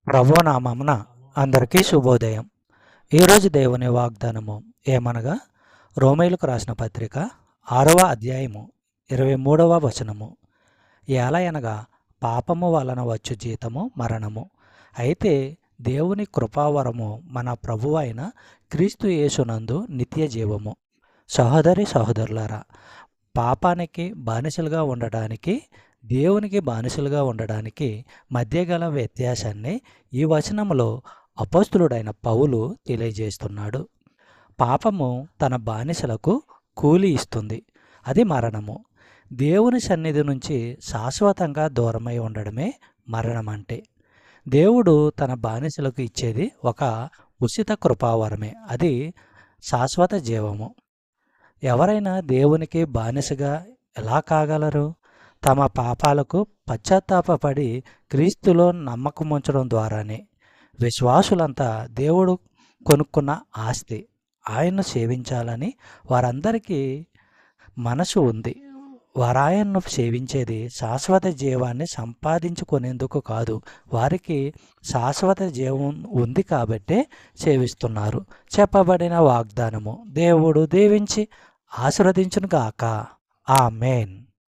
ప్రభువు నామమున అందరికీ శుభోదయం. ఈరోజు దేవుని వాగ్దానము ఏమనగా, రోమీయులకు రాసిన పత్రిక 6వ అధ్యాయము 23వ వచనము. ఏలయనగా పాపము వలన వచ్చు జీతము మరణము, అయితే దేవుని కృపావరము మన ప్రభువు అయిన క్రీస్తు యేసునందు నిత్య జీవము. సహోదరి సహోదరులారా, పాపానికి బానిసలుగా ఉండడానికి, దేవునికి బానిసలుగా ఉండడానికి మధ్య గల వ్యత్యాసాన్ని ఈ వచనంలో అపోస్తులుడైన పౌలు తెలియజేస్తున్నాడు. పాపము తన బానిసలకు కూలి ఇస్తుంది, అది మరణము. దేవుని సన్నిధి నుంచి శాశ్వతంగా దూరమై ఉండడమే మరణం అంటే. దేవుడు తన బానిసలకు ఇచ్చేది ఒక ఉచిత కృపావరమే, అది శాశ్వత జీవము. ఎవరైనా దేవునికి బానిసగా ఎలా కాగలరు? తమ పాపాలకు పశ్చాత్తాపపడి క్రీస్తులో నమ్మకముంచడం ద్వారానే. విశ్వాసులంతా దేవుడు కొనుక్కున్న ఆస్తి. ఆయన్ను సేవించాలని వారందరికీ మనసు ఉంది. వారాయన్ను సేవించేది శాశ్వత జీవాన్ని సంపాదించుకునేందుకు కాదు, వారికి శాశ్వత జీవం ఉంది కాబట్టే సేవిస్తున్నారు. చెప్పబడిన వాగ్దానము దేవుడు దీవించి ఆశీర్వదించునుగాక. ఆమేన్.